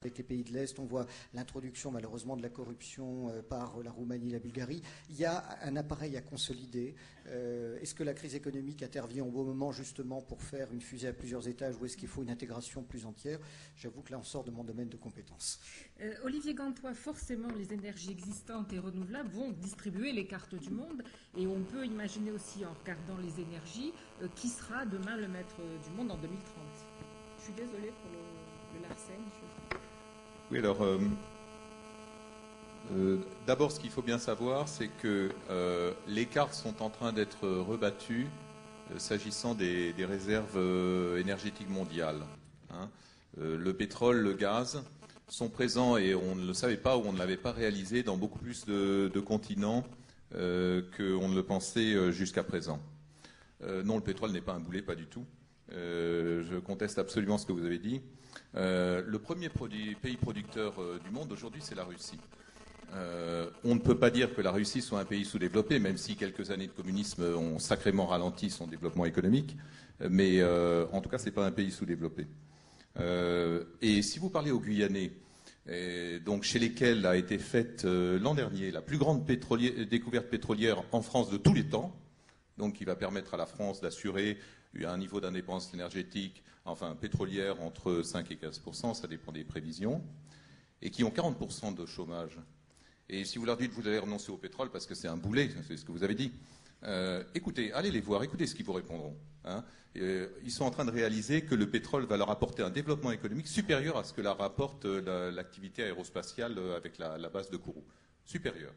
avec les pays de l'Est, on voit l'introduction malheureusement de la corruption par la Roumanie et la Bulgarie. Il y a un appareil à consolider. Est-ce que la crise économique intervient au bon moment justement pour faire une fusée à plusieurs étages ou est-ce qu'il faut une intégration plus entière? J'avoue que là on sort de mon domaine de compétences. Olivier Gantois, forcément les énergies existantes et renouvelables vont distribuer les cartes du monde et on peut imaginer aussi en regardant les énergies qui sera demain le maître du monde en 2030. Je suis désolée pour le Larsen. Oui, alors, d'abord, ce qu'il faut bien savoir, c'est que les cartes sont en train d'être rebattues s'agissant des réserves énergétiques mondiales. Hein. Le pétrole, le gaz sont présents, et on ne le savait pas ou on ne l'avait pas réalisé, dans beaucoup plus de continents qu'on ne le pensait jusqu'à présent. Non, le pétrole n'est pas un boulet, pas du tout. Je conteste absolument ce que vous avez dit. Le premier pays producteur du monde aujourd'hui, c'est la Russie. On ne peut pas dire que la Russie soit un pays sous-développé, même si quelques années de communisme ont sacrément ralenti son développement économique. Mais en tout cas, ce n'est pas un pays sous-développé. Et si vous parlez aux Guyanais, donc chez lesquels a été faite l'an dernier la plus grande découverte pétrolière en France de tous les temps, donc qui va permettre à la France d'assurer un niveau d'indépendance énergétique, enfin pétrolière, entre 5 et 15%, ça dépend des prévisions, et qui ont 40% de chômage. Et si vous leur dites que vous allez renoncer au pétrole parce que c'est un boulet, c'est ce que vous avez dit, écoutez, allez les voir, écoutez ce qu'ils vous répondront. Hein. Ils sont en train de réaliser que le pétrole va leur apporter un développement économique supérieur à ce que leur rapporte l'activité aérospatiale avec la base de Kourou. Supérieur.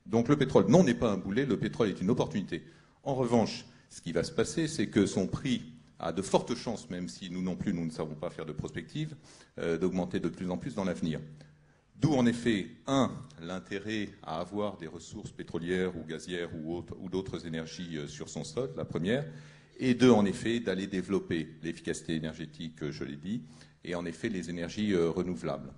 Donc le pétrole, non, n'est pas un boulet, le pétrole est une opportunité. En revanche, ce qui va se passer, c'est que son prix a de fortes chances, même si nous non plus, nous ne savons pas faire de prospective, d'augmenter de plus en plus dans l'avenir. D'où, en effet, l'intérêt à avoir des ressources pétrolières ou gazières ou d'autres énergies sur son sol, la première, et deux, en effet, d'aller développer l'efficacité énergétique, je l'ai dit, et en effet, les énergies renouvelables.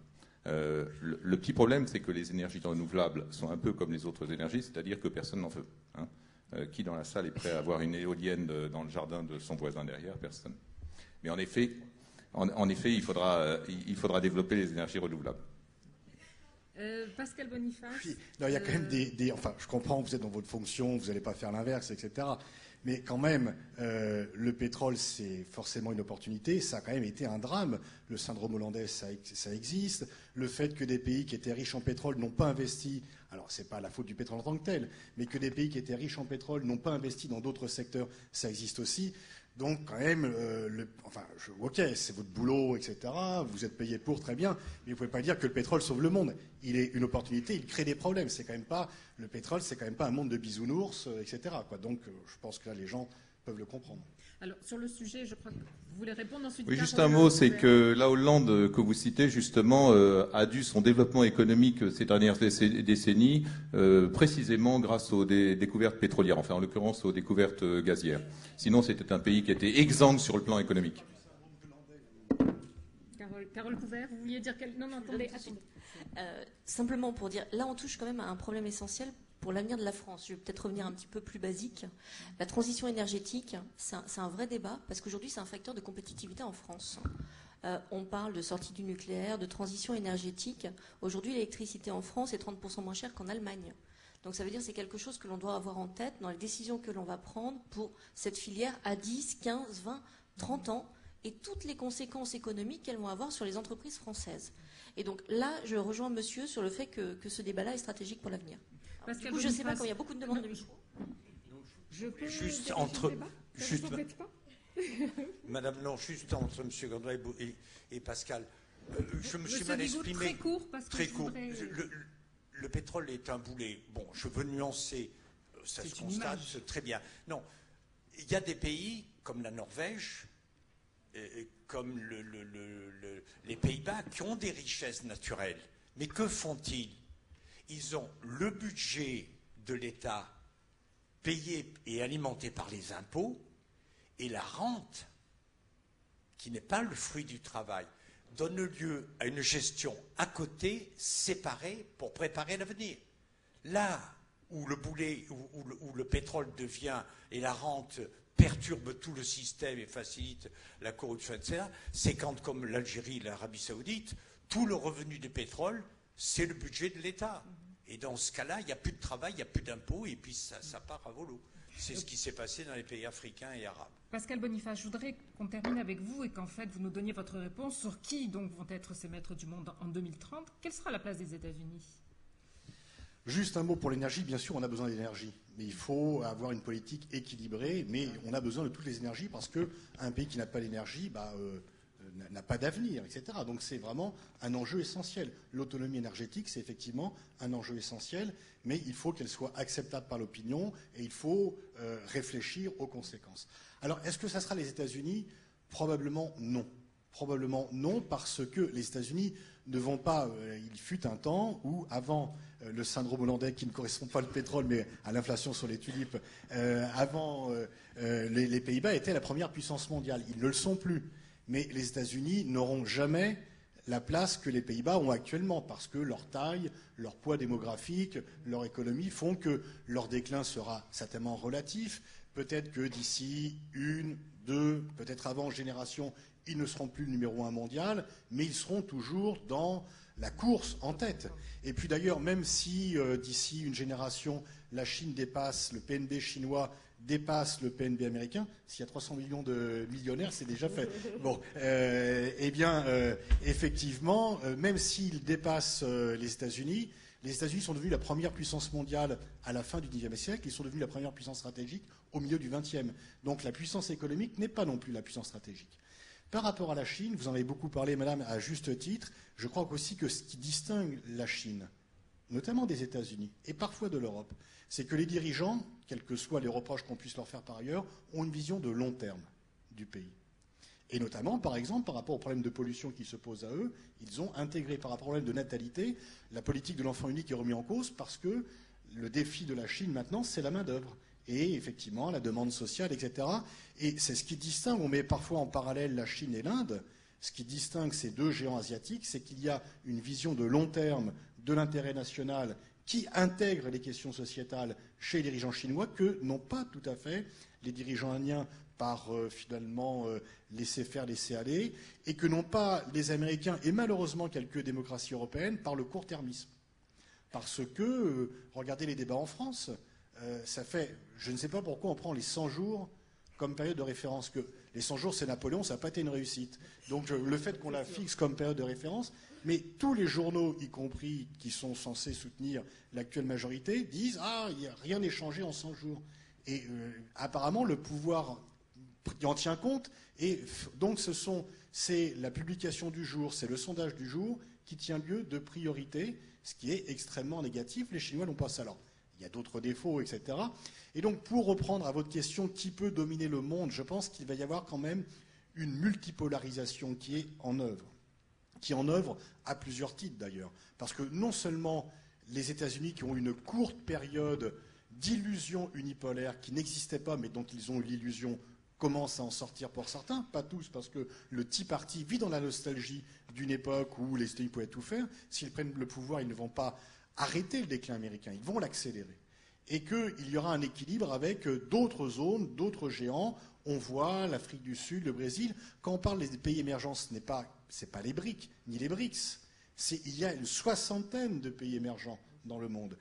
Le petit problème, c'est que les énergies renouvelables sont un peu comme les autres énergies, c'est-à-dire que personne n'en veut. Hein. Qui dans la salle est prêt à avoir une éolienne dans le jardin de son voisin derrière? Personne. Mais en effet, il faudra développer les énergies renouvelables. Pascal Boniface. Oui. Non, il y a quand même enfin, je comprends, vous êtes dans votre fonction, vous n'allez pas faire l'inverse, etc. Mais quand même, le pétrole, c'est forcément une opportunité. Ça a quand même été un drame. Le syndrome hollandais, ça existe. Le fait que des pays qui étaient riches en pétrole n'ont pas investi, alors ce n'est pas la faute du pétrole en tant que tel, mais que des pays qui étaient riches en pétrole n'ont pas investi dans d'autres secteurs, ça existe aussi. Donc quand même, ok, c'est votre boulot, etc. Vous êtes payé pour, très bien, mais vous ne pouvez pas dire que le pétrole sauve le monde. Il est une opportunité, il crée des problèmes. C'est quand même pas, le pétrole, c'est quand même pas un monde de bisounours, etc. Donc je pense que là, les gens peuvent le comprendre. Alors sur le sujet, je crois que vous voulez répondre ensuite. Oui, juste un mot, c'est que la Hollande que vous citez justement a dû son développement économique ces dernières décennies précisément grâce aux découvertes pétrolières, enfin en l'occurrence aux découvertes gazières. Sinon, c'était un pays qui était exsangue sur le plan économique. Carole Couvert, vous vouliez dire quelque chose? Non, attendez. Simplement pour dire, là on touche quand même à un problème essentiel pour l'avenir de la France. Je vais peut-être revenir un petit peu plus basique. La transition énergétique, c'est un vrai débat, parce qu'aujourd'hui, c'est un facteur de compétitivité en France. On parle de sortie du nucléaire, de transition énergétique. Aujourd'hui, l'électricité en France est 30% moins chère qu'en Allemagne. Donc ça veut dire que c'est quelque chose que l'on doit avoir en tête dans les décisions que l'on va prendre pour cette filière à 10, 15, 20, 30 ans, et toutes les conséquences économiques qu'elles vont avoir sur les entreprises françaises. Et donc là, je rejoins monsieur sur le fait que ce débat-là est stratégique pour l'avenir. Du coup, je ne sais pas, quand il y a beaucoup de demandes de micro. Juste entre... Madame, non, juste entre M. Gantois et Pascal. Je me suis mal exprimé. Très court, parce que très court. Le pétrole est un boulet. Bon, je veux nuancer. Ça se constate très bien. Non, il y a des pays comme la Norvège, comme les Pays-Bas, qui ont des richesses naturelles. Mais que font-ils? Ils ont le budget de l'État payé et alimenté par les impôts, et la rente, qui n'est pas le fruit du travail, donne lieu à une gestion à côté, séparée, pour préparer l'avenir. Là où le boulet, où le pétrole devient, et la rente perturbe tout le système et facilite la corruption, etc., c'est quand, comme l'Algérie et l'Arabie Saoudite, tout le revenu du pétrole, c'est le budget de l'État. Et dans ce cas-là, il n'y a plus de travail, il n'y a plus d'impôts, et puis ça part à volo. C'est ce qui s'est passé dans les pays africains et arabes. Pascal Boniface, je voudrais qu'on termine avec vous et qu'en fait vous nous donniez votre réponse sur qui donc vont être ces maîtres du monde en 2030. Quelle sera la place des États-Unis? Juste un mot pour l'énergie. Bien sûr, on a besoin d'énergie, mais il faut avoir une politique équilibrée. Mais on a besoin de toutes les énergies parce qu'un pays qui n'a pas d'énergie n'a pas d'avenir, etc. Donc c'est vraiment un enjeu essentiel. L'autonomie énergétique, c'est effectivement un enjeu essentiel, mais il faut qu'elle soit acceptable par l'opinion et il faut réfléchir aux conséquences. Alors, est-ce que ça sera les États-Unis? Probablement non. Probablement non, parce que les États-Unis ne vont pas... il fut un temps où, avant le syndrome hollandais, qui ne correspond pas au pétrole, mais à l'inflation sur les tulipes, avant les Pays-Bas étaient la première puissance mondiale. Ils ne le sont plus. Mais les États-Unis n'auront jamais la place que les Pays-Bas ont actuellement, parce que leur taille, leur poids démographique, leur économie font que leur déclin sera certainement relatif. Peut-être que d'ici 1, 2, peut-être avant génération, ils ne seront plus le numéro 1 mondial, mais ils seront toujours dans la course en tête. Et puis d'ailleurs, même si d'ici une génération, la Chine dépasse, le PNB chinois dépasse le PNB américain, s'il y a 300 millions de millionnaires, c'est déjà fait. Bon, effectivement, même s'ils dépassent les États-Unis sont devenus la première puissance mondiale à la fin du XIXe siècle, ils sont devenus la première puissance stratégique au milieu du XXe. Donc la puissance économique n'est pas non plus la puissance stratégique. Par rapport à la Chine, vous en avez beaucoup parlé, madame, à juste titre, je crois aussi que ce qui distingue la Chine, notamment des États-Unis et parfois de l'Europe, c'est que les dirigeants, quels que soient les reproches qu'on puisse leur faire par ailleurs, ont une vision de long terme du pays. Et notamment, par exemple, par rapport aux problèmes de pollution qui se posent à eux, ils ont intégré par rapport au problème de natalité, la politique de l'enfant unique est remise en cause parce que le défi de la Chine maintenant, c'est la main-d'œuvre. Et effectivement, la demande sociale, etc. Et c'est ce qui distingue, on met parfois en parallèle la Chine et l'Inde, ce qui distingue ces deux géants asiatiques, c'est qu'il y a une vision de long terme de l'intérêt national qui intègre les questions sociétales chez les dirigeants chinois que n'ont pas tout à fait les dirigeants indiens par finalement laisser faire, laisser aller, et que n'ont pas les Américains et malheureusement quelques démocraties européennes par le court-termisme. Parce que, regardez les débats en France, ça fait, je ne sais pas pourquoi on prend les 100 jours comme période de référence, que les 100 jours c'est Napoléon, ça n'a pas été une réussite. Donc le fait qu'on la fixe comme période de référence, mais tous les journaux, y compris qui sont censés soutenir l'actuelle majorité, disent « Ah, rien n'est changé en 100 jours ». Et apparemment, le pouvoir en tient compte, et donc c'est la publication du jour, c'est le sondage du jour qui tient lieu de priorité, ce qui est extrêmement négatif. Les Chinois n'ont pas ça. Alors, il y a d'autres défauts, etc. Et donc, pour reprendre à votre question, qui peut dominer le monde, je pense qu'il va y avoir quand même une multipolarisation qui est en œuvre. Qui est en œuvre à plusieurs titres, d'ailleurs. Parce que non seulement les États-Unis, qui ont une courte période d'illusion unipolaire qui n'existait pas, mais dont ils ont eu l'illusion, commencent à en sortir pour certains, pas tous, parce que le Tea Party vit dans la nostalgie d'une époque où les États-Unis pouvaient tout faire. S'ils prennent le pouvoir, ils ne vont pas arrêter le déclin américain, ils vont l'accélérer. Et qu'il y aura un équilibre avec d'autres zones, d'autres géants. On voit l'Afrique du Sud, le Brésil. Quand on parle des pays émergents, ce n'est pas les BRICS, ni les BRICS. Il y a une 60aine de pays émergents dans le monde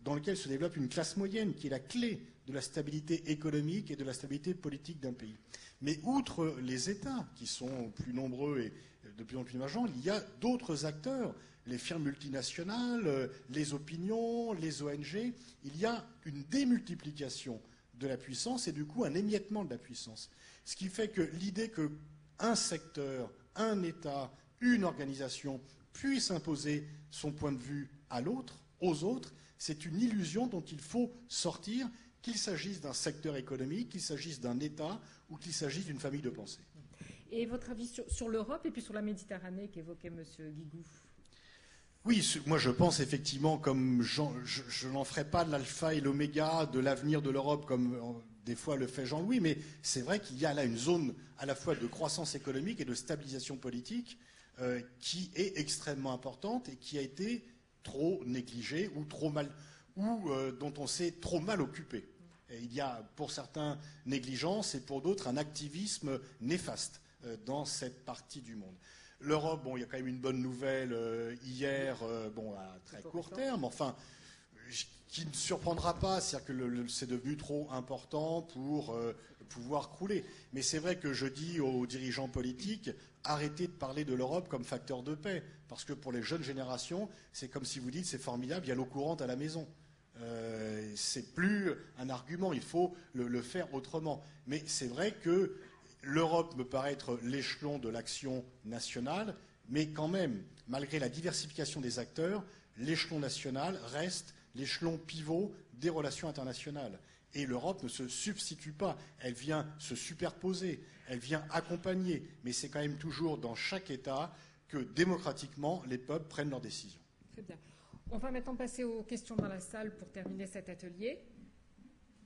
dans lesquels se développe une classe moyenne qui est la clé de la stabilité économique et de la stabilité politique d'un pays. Mais outre les États, qui sont plus nombreux et de plus en plus émergents, il y a d'autres acteurs, les firmes multinationales, les opinions, les ONG. Il y a une démultiplication de la puissance et du coup un émiettement de la puissance. Ce qui fait que l'idée qu'un secteur, un État, une organisation puisse imposer son point de vue à l'autre, aux autres, c'est une illusion dont il faut sortir, qu'il s'agisse d'un secteur économique, qu'il s'agisse d'un État ou qu'il s'agisse d'une famille de pensée. Et votre avis sur l'Europe et puis sur la Méditerranée qu'évoquait M. Guigou? Oui, moi je pense effectivement, comme je n'en ferai pas l'alpha et l'oméga de l'avenir de l'Europe comme des fois le fait Jean-Louis, mais c'est vrai qu'il y a là une zone à la fois de croissance économique et de stabilisation politique qui est extrêmement importante et qui a été trop négligée ou dont on s'est trop mal occupé. Et il y a pour certains négligence et pour d'autres un activisme néfaste dans cette partie du monde. L'Europe, bon, il y a quand même une bonne nouvelle hier, bon, à très court terme, enfin, qui ne surprendra pas, c'est-à-dire que c'est devenu trop important pour pouvoir crouler. Mais c'est vrai que je dis aux dirigeants politiques, arrêtez de parler de l'Europe comme facteur de paix, parce que pour les jeunes générations, c'est comme si vous dites, c'est formidable, il y a l'eau courante à la maison. C'est plus un argument, il faut le faire autrement. Mais c'est vrai que l'Europe me paraît être l'échelon de l'action nationale, mais quand même, malgré la diversification des acteurs, l'échelon national reste l'échelon pivot des relations internationales. Et l'Europe ne se substitue pas, elle vient se superposer, elle vient accompagner, mais c'est quand même toujours dans chaque État que démocratiquement les peuples prennent leurs décisions. Très bien. On va maintenant passer aux questions dans la salle pour terminer cet atelier.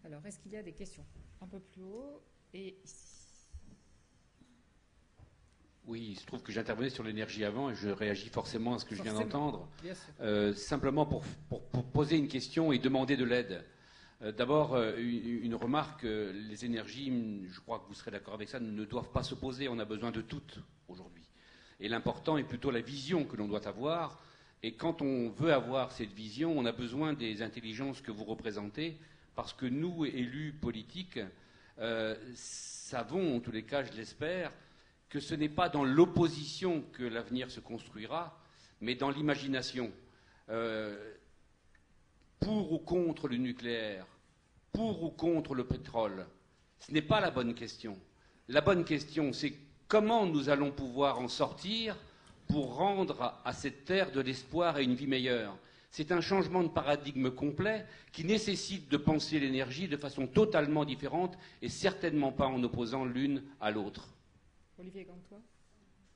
Alors, est-ce qu'il y a des questions? Un peu plus haut et ici. Oui, il se trouve que j'intervenais sur l'énergie avant et je réagis forcément à ce que je viens d'entendre. Simplement pour poser une question et demander de l'aide. D'abord, une remarque, les énergies, je crois que vous serez d'accord avec ça, ne doivent pas s'opposer, on a besoin de toutes aujourd'hui. Et l'important est plutôt la vision que l'on doit avoir. Et quand on veut avoir cette vision, on a besoin des intelligences que vous représentez, parce que nous, élus politiques, savons, en tous les cas, je l'espère, que ce n'est pas dans l'opposition que l'avenir se construira, mais dans l'imagination. Pour ou contre le nucléaire, pour ou contre le pétrole, ce n'est pas la bonne question. La bonne question, c'est comment nous allons pouvoir en sortir pour rendre à cette terre de l'espoir et une vie meilleure. C'est un changement de paradigme complet qui nécessite de penser l'énergie de façon totalement différente et certainement pas en opposant l'une à l'autre. Olivier Gantois,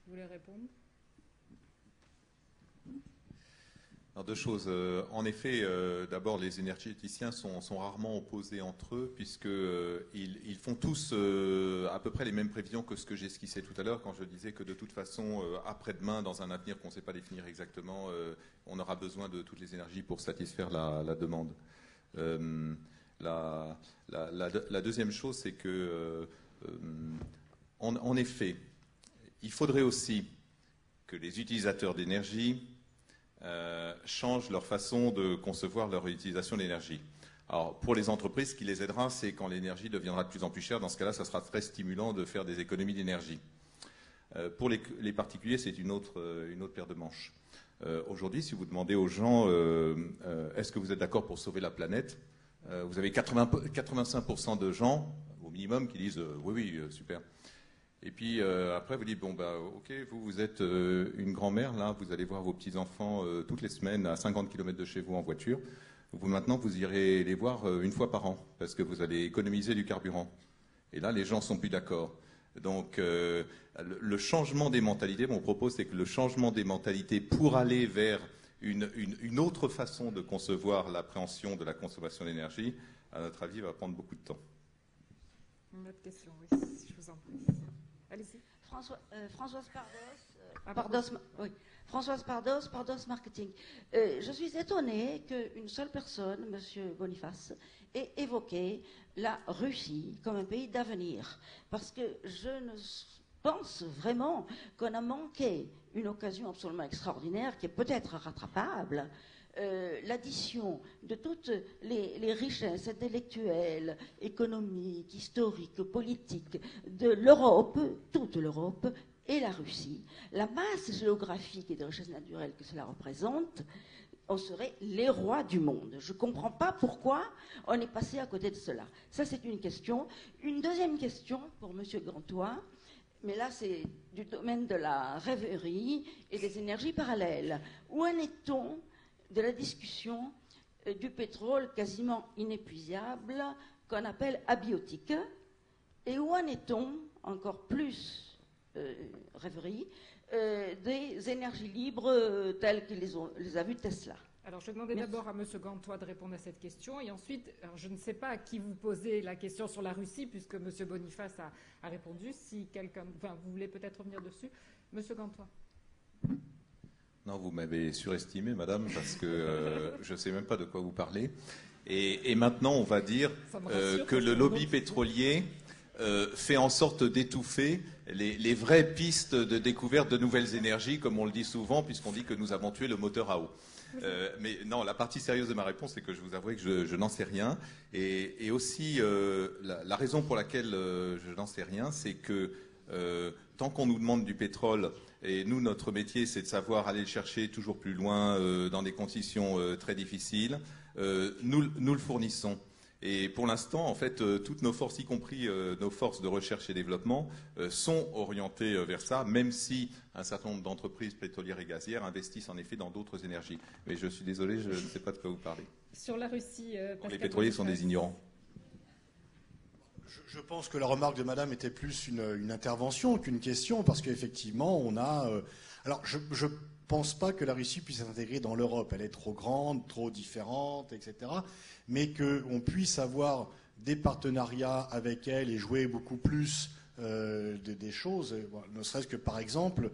vous voulez répondre? Alors, deux choses. En effet, d'abord, les énergéticiens sont rarement opposés entre eux, puisqu'ils font tous à peu près les mêmes prévisions que ce que j'ai esquissé tout à l'heure, quand je disais que de toute façon, après-demain, dans un avenir qu'on ne sait pas définir exactement, on aura besoin de toutes les énergies pour satisfaire la demande. La deuxième chose, c'est que, en effet, il faudrait aussi que les utilisateurs d'énergie changent leur façon de concevoir leur utilisation d'énergie. Alors, pour les entreprises, ce qui les aidera, c'est quand l'énergie deviendra de plus en plus chère. Dans ce cas-là, ça sera très stimulant de faire des économies d'énergie. Pour les particuliers, c'est une autre paire de manches. Aujourd'hui, si vous demandez aux gens est-ce que vous êtes d'accord pour sauver la planète, vous avez 85% de gens, au minimum, qui disent oui, super. Et puis après, vous dites, bon, ok, vous êtes une grand-mère, là, vous allez voir vos petits-enfants toutes les semaines à 50 km de chez vous en voiture. Maintenant, vous irez les voir une fois par an, parce que vous allez économiser du carburant. Et là, les gens ne sont plus d'accord. Donc, le changement des mentalités, mon propos, c'est que le changement des mentalités pour aller vers une autre façon de concevoir l'appréhension de la consommation d'énergie, à notre avis, va prendre beaucoup de temps. Une autre question, oui, je vous en prie. Allez-y. Françoise Pardos, Marketing. Je suis étonnée qu'une seule personne, M. Boniface, ait évoqué la Russie comme un pays d'avenir. Parce que je ne pense vraiment qu'on a manqué une occasion absolument extraordinaire qui est peut-être rattrapable. L'addition de toutes les richesses intellectuelles, économiques, historiques, politiques de l'Europe, toute l'Europe et la Russie, la masse géographique et de richesses naturelles que cela représente, on serait les rois du monde. Je ne comprends pas pourquoi on est passé à côté de cela. Ça, c'est une question. Une deuxième question pour M. Gantois, mais là, c'est du domaine de la rêverie et des énergies parallèles. Où en est-on de la discussion du pétrole quasiment inépuisable qu'on appelle abiotique, et où en est-on, encore plus rêverie, des énergies libres telles que les a vues Tesla. Alors, je vais demander d'abord à M. Gantois de répondre à cette question. Et ensuite, alors, je ne sais pas à qui vous posez la question sur la Russie, puisque M. Boniface a répondu. Si quelqu'un, vous voulez peut-être revenir dessus. M. Gantois. Non, vous m'avez surestimé, madame, parce que je ne sais même pas de quoi vous parlez. Et maintenant, on va dire que le lobby pétrolier fait en sorte d'étouffer les vraies pistes de découverte de nouvelles énergies, comme on le dit souvent, puisqu'on dit que nous avons tué le moteur à eau. Mais non, la partie sérieuse de ma réponse, c'est que je vous avouerai que je n'en sais rien. Et aussi, la raison pour laquelle je n'en sais rien, c'est que tant qu'on nous demande du pétrole, et nous, notre métier, c'est de savoir aller le chercher toujours plus loin, dans des conditions très difficiles, nous le fournissons. Et pour l'instant, en fait, toutes nos forces, y compris nos forces de recherche et développement, sont orientées vers ça, même si un certain nombre d'entreprises pétrolières et gazières investissent en effet dans d'autres énergies. Mais je suis désolé, je ne sais pas de quoi vous parlez. Sur la Russie, Les pétroliers sont des ignorants. Je pense que la remarque de Madame était plus une intervention qu'une question, parce qu'effectivement, on a... alors, je ne pense pas que la Russie puisse s'intégrer dans l'Europe. Elle est trop grande, trop différente, etc. Mais qu'on puisse avoir des partenariats avec elle et jouer beaucoup plus des choses. Ne serait-ce que, par exemple,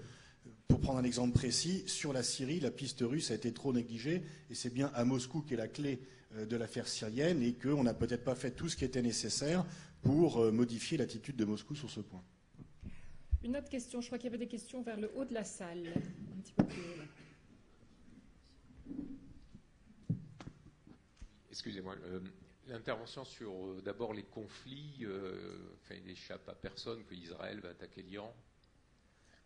pour prendre un exemple précis, sur la Syrie, la piste russe a été trop négligée, et c'est bien à Moscou qu'est la clé de l'affaire syrienne, et qu'on n'a peut-être pas fait tout ce qui était nécessaire pour modifier l'attitude de Moscou sur ce point. Une autre question, je crois qu'il y avait des questions vers le haut de la salle, un petit peu plus haut là. Excusez-moi, l'intervention sur d'abord les conflits, il n'échappe à personne qu'Israël va attaquer l'Iran.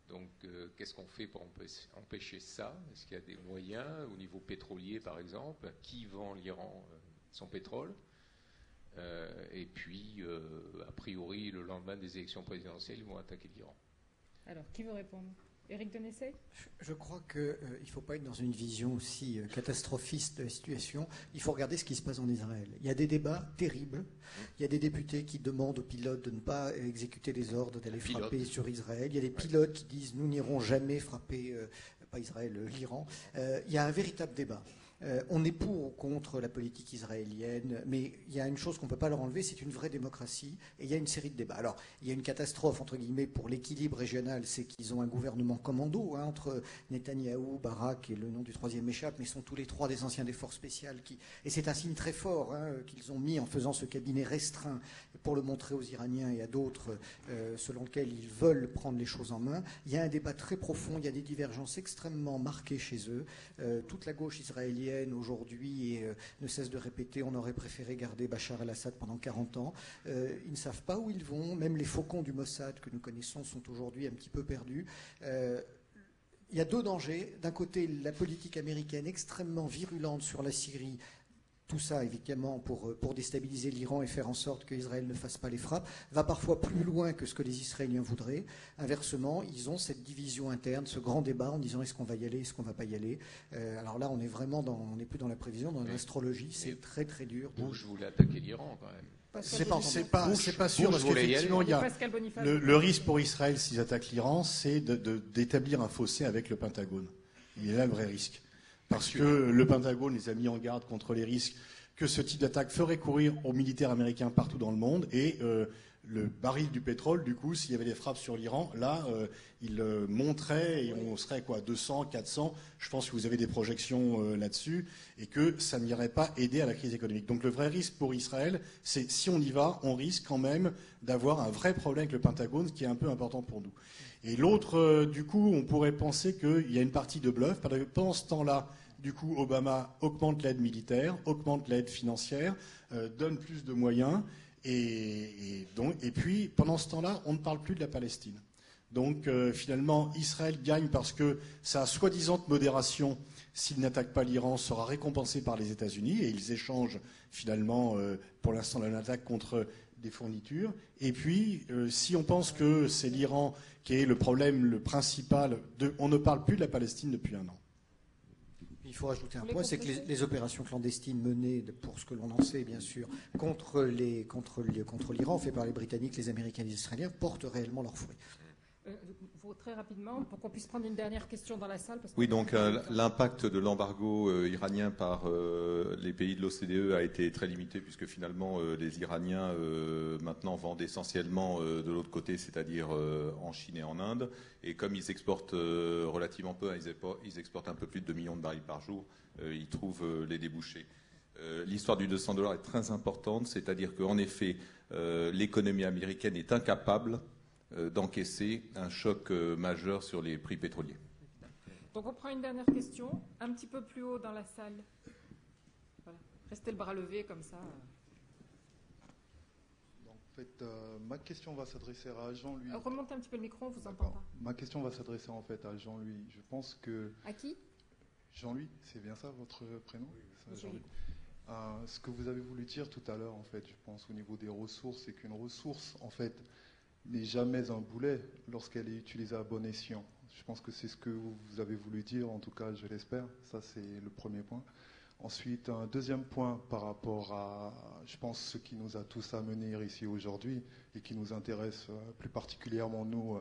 Donc qu'est-ce qu'on fait pour empêcher ça? Est-ce qu'il y a des moyens au niveau pétrolier par exemple? Qui vend l'Iran son pétrole? Et puis, a priori, le lendemain des élections présidentielles, ils vont attaquer l'Iran. Alors, qui veut répondre? Éric Denessé? Je crois qu'il ne faut pas être dans une vision aussi catastrophiste de la situation. Il faut regarder ce qui se passe en Israël. Il y a des débats terribles. Il y a des députés qui demandent aux pilotes de ne pas exécuter les ordres, d'aller frapper sur Israël. Il y a des pilotes qui disent « nous n'irons jamais frapper, pas Israël, l'Iran ». Il y a un véritable débat. On est pour ou contre la politique israélienne, mais il y a une chose qu'on ne peut pas leur enlever, c'est une vraie démocratie, et il y a une série de débats. Alors, il y a une catastrophe, entre guillemets, pour l'équilibre régional, c'est qu'ils ont un gouvernement commando, entre Netanyahou, Barak, et le nom du troisième m'échappe, mais sont tous les trois des anciens des forces spéciales, et c'est un signe très fort qu'ils ont mis en faisant ce cabinet restreint pour le montrer aux Iraniens et à d'autres, selon lequel ils veulent prendre les choses en main. Il y a un débat très profond, il y a des divergences extrêmement marquées chez eux. Toute la gauche israélienne aujourd'hui ne cesse de répéter on aurait préféré garder Bachar el-Assad pendant 40 ans. Ils ne savent pas où ils vont. Même les faucons du Mossad que nous connaissons sont aujourd'hui un petit peu perdus. Il y a deux dangers. D'un côté, la politique américaine extrêmement virulente sur la Syrie. Tout ça, évidemment, pour déstabiliser l'Iran et faire en sorte qu'Israël ne fasse pas les frappes, va parfois plus loin que ce que les Israéliens voudraient. Inversement, ils ont cette division interne, ce grand débat en disant est-ce qu'on va y aller, est-ce qu'on ne va pas y aller. Alors là, on est vraiment on n'est plus dans la prévision, dans l'astrologie, c'est très très dur. Bush voulait attaquer l'Iran quand même. C'est pas sûr, parce qu'effectivement, il y a le risque pour Israël s'ils attaquent l'Iran, c'est d'établir un fossé avec le Pentagone. Il y a là un vrai risque. Parce que le Pentagone les a mis en garde contre les risques que ce type d'attaque ferait courir aux militaires américains partout dans le monde. Et le baril du pétrole, du coup, s'il y avait des frappes sur l'Iran, là, il monterait et on serait 200, 400. Je pense que vous avez des projections là-dessus et que ça n'irait pas aider à la crise économique. Donc le vrai risque pour Israël, c'est si on y va, on risque quand même d'avoir un vrai problème avec le Pentagone, ce qui est un peu important pour nous. Et l'autre, du coup, on pourrait penser qu'il y a une partie de bluff, parce que pendant ce temps-là, du coup, Obama augmente l'aide militaire, augmente l'aide financière, donne plus de moyens, et puis, pendant ce temps-là, on ne parle plus de la Palestine. Donc, finalement, Israël gagne parce que sa soi-disant modération, s'il n'attaque pas l'Iran, sera récompensée par les États-Unis, et ils échangent, finalement, pour l'instant, une attaque contre des fournitures. Et puis, si on pense que c'est l'Iran qui est le problème le principal, on ne parle plus de la Palestine depuis un an. Il faut ajouter un point, c'est que les opérations clandestines menées, pour ce que l'on en sait bien sûr, contre l'Iran, fait par les Britanniques, les Américains et les Israéliens, portent réellement leurs fruits. Très rapidement, pour qu'on puisse prendre une dernière question dans la salle. Oui, donc l'impact de l'embargo iranien par les pays de l'OCDE a été très limité, puisque finalement les Iraniens maintenant vendent essentiellement de l'autre côté, c'est-à-dire en Chine et en Inde. Et comme ils exportent relativement peu, ils exportent un peu plus de 2 millions de barils par jour, ils trouvent les débouchés. L'histoire du $200 est très importante, c'est-à-dire qu'en effet, l'économie américaine est incapable d'encaisser un choc majeur sur les prix pétroliers. Donc on prend une dernière question, un petit peu plus haut dans la salle. Voilà. Restez le bras levé comme ça. En fait, ma question va s'adresser à Jean-Louis. Remontez un petit peu le micro, on vous entend pas. Ma question va s'adresser en fait à Jean-Louis. Je pense que... À qui? Jean-Louis, c'est bien ça votre prénom? Oui, Jean-Louis. Ce que vous avez voulu dire tout à l'heure, en fait, je pense, au niveau des ressources, c'est qu'une ressource, en fait, n'est jamais un boulet lorsqu'elle est utilisée à bon escient. Je pense que c'est ce que vous avez voulu dire, en tout cas, je l'espère. Ça, c'est le premier point. Ensuite, un deuxième point par rapport à, je pense, ce qui nous a tous amenés ici aujourd'hui et qui nous intéresse plus particulièrement, nous,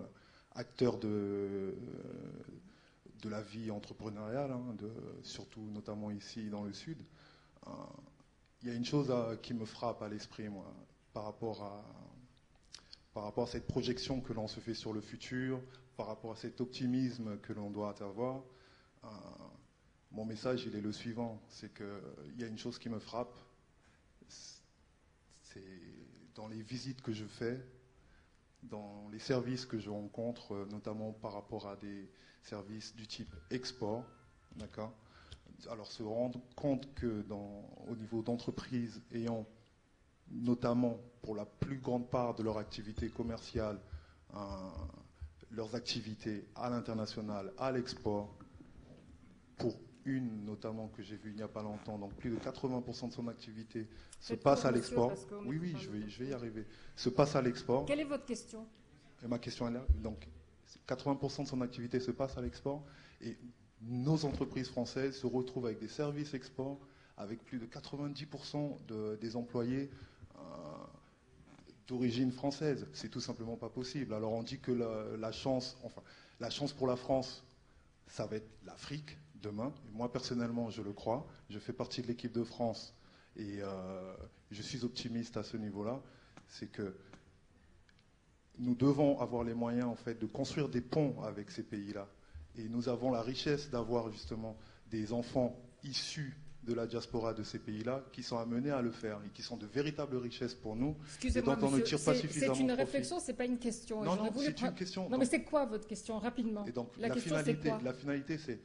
acteurs de la vie entrepreneuriale, surtout notamment ici dans le Sud. Il y a une chose qui me frappe à l'esprit, moi, par rapport à cette projection que l'on se fait sur le futur, par rapport à cet optimisme que l'on doit avoir. Mon message, il est le suivant, c'est qu'il y a une chose qui me frappe, c'est dans les visites que je fais, dans les services que je rencontre, notamment par rapport à des services du type export, d'accord ? Alors se rendre compte que au niveau d'entreprises ayant notamment pour la plus grande part de leur activité commerciale, leurs activités à l'international, à l'export, pour une notamment que j'ai vue il n'y a pas longtemps, donc plus de 80% de son activité se passe à l'export. Oui, je vais y arriver. Se passe à l'export. Quelle est votre question? Et ma question est là. Donc 80% de son activité se passe à l'export et nos entreprises françaises se retrouvent avec des services export, avec plus de 90% des employés d'origine française. C'est tout simplement pas possible. Alors on dit que la chance pour la France, ça va être l'Afrique demain. Et moi personnellement, je le crois. Je fais partie de l'équipe de France et je suis optimiste à ce niveau-là. C'est que nous devons avoir les moyens en fait de construire des ponts avec ces pays-là. Et nous avons la richesse d'avoir justement des enfants issus de la diaspora de ces pays-là qui sont amenés à le faire et qui sont de véritables richesses pour nous. Excusez-moi, et dont on ne tire pas suffisamment c'est une profit. réflexion, c'est pas une question. Non, c'est une question. Non, mais c'est quoi votre question, rapidement? Et donc, la question, c'est quoi? La finalité, c'est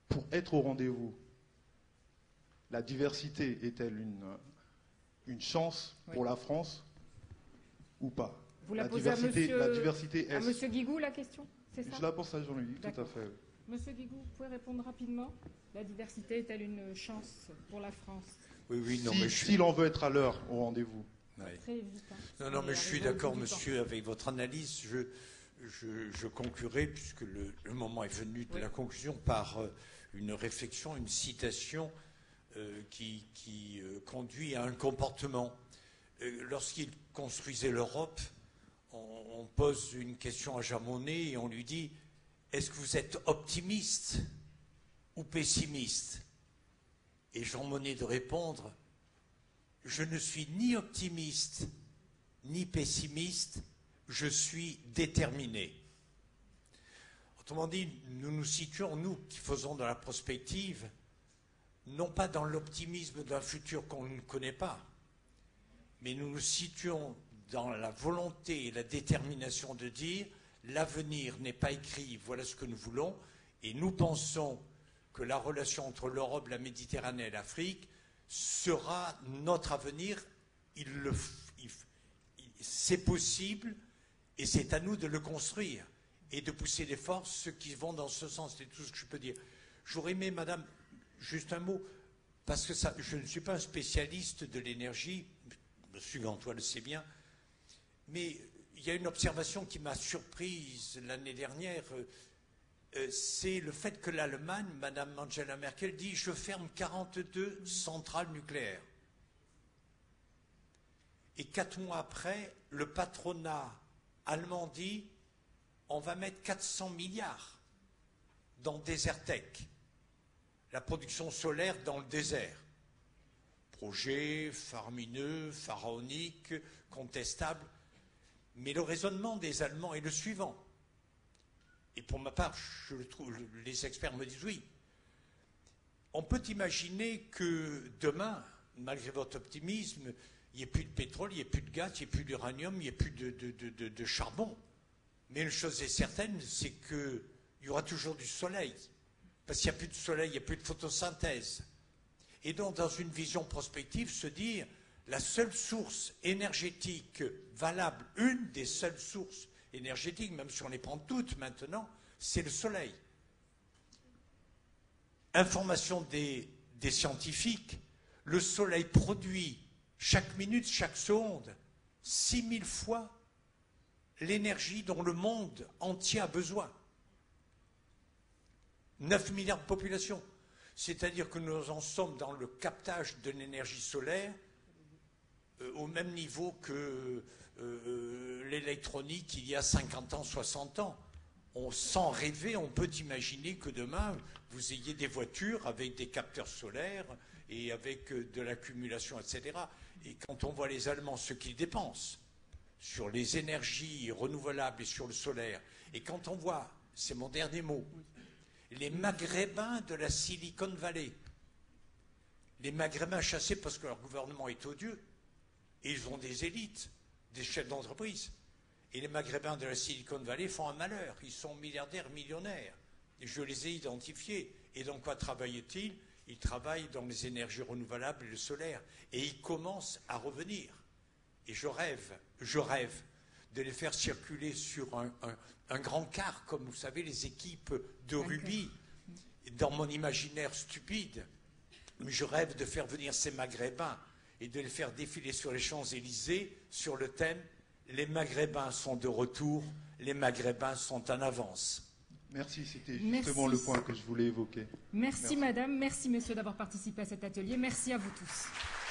pour être au rendez-vous, la diversité est-elle une chance pour la France ou pas? Vous la posez à monsieur Guigou, la question? Je la pense à Jean-Louis, tout à fait. Monsieur Guigou, vous pouvez répondre rapidement? La diversité est-elle une chance pour la France? Oui, non, si l'on veut être à l'heure au rendez-vous. Ouais. Très vite. Non, mais je suis d'accord, monsieur, avec votre analyse. Je conclurai, puisque le moment est venu de la conclusion, par une réflexion, une citation qui conduit à un comportement. Lorsqu'il construisait l'Europe, on pose une question à Jean Monnet et on lui dit « Est-ce que vous êtes optimiste ou pessimiste ?» Et Jean Monnet de répondre « Je ne suis ni optimiste ni pessimiste, je suis déterminé. » Autrement dit, nous nous situons, nous qui faisons de la prospective, non pas dans l'optimisme d'un futur qu'on ne connaît pas, mais nous nous situons dans la volonté et la détermination de dire l'avenir n'est pas écrit, voilà ce que nous voulons, et nous pensons que la relation entre l'Europe, la Méditerranée et l'Afrique sera notre avenir. C'est possible et c'est à nous de le construire et de pousser les forces, ceux qui vont dans ce sens. C'est tout ce que je peux dire. J'aurais aimé, madame, juste un mot, parce que je ne suis pas un spécialiste de l'énergie, monsieur Gantois le sait bien, mais il y a une observation qui m'a surprise l'année dernière, c'est le fait que l'Allemagne, madame Angela Merkel, dit « je ferme 42 centrales nucléaires ». Et 4 mois après, le patronat allemand dit « on va mettre 400 milliards dans Desertec, la production solaire dans le désert ». Projet faramineux, pharaonique, contestable. Mais le raisonnement des Allemands est le suivant. Et pour ma part, je le trouve, les experts me disent oui. on peut imaginer que demain, malgré votre optimisme, il n'y ait plus de pétrole, il n'y ait plus de gaz, il n'y ait plus d'uranium, il n'y ait plus de charbon. Mais une chose est certaine, c'est qu'il y aura toujours du soleil. Parce qu'il n'y a plus de soleil, il n'y a plus de photosynthèse. Et donc, dans une vision prospective, se dire, la seule source énergétique valable, une des seules sources énergétiques, même si on les prend toutes maintenant, c'est le soleil. Information des scientifiques, le soleil produit chaque minute, chaque seconde, 6000 fois l'énergie dont le monde entier a besoin. 9 milliards de population. C'est-à-dire que nous en sommes dans le captage de l'énergie solaire au même niveau que l'électronique il y a 50 ans, 60 ans. Sans rêver, on peut imaginer que demain, vous ayez des voitures avec des capteurs solaires et avec de l'accumulation, etc. Et quand on voit les Allemands, ce qu'ils dépensent sur les énergies renouvelables et sur le solaire, et quand on voit, c'est mon dernier mot, les Maghrébins de la Silicon Valley, les Maghrébins chassés parce que leur gouvernement est odieux, et ils ont des élites, des chefs d'entreprise. Et les Maghrébins de la Silicon Valley font un malheur. Ils sont milliardaires, millionnaires. Et je les ai identifiés. Et dans quoi travaillent-ils? Ils travaillent dans les énergies renouvelables et le solaire. Et ils commencent à revenir. Et je rêve de les faire circuler sur un grand car, comme vous savez, les équipes de rugby, dans mon imaginaire stupide. Mais je rêve de faire venir ces Maghrébins et de les faire défiler sur les Champs-Élysées sur le thème « Les Maghrébins sont de retour, les Maghrébins sont en avance ». Merci, c'était justement le point que je voulais évoquer. Merci madame, merci messieurs d'avoir participé à cet atelier, merci à vous tous.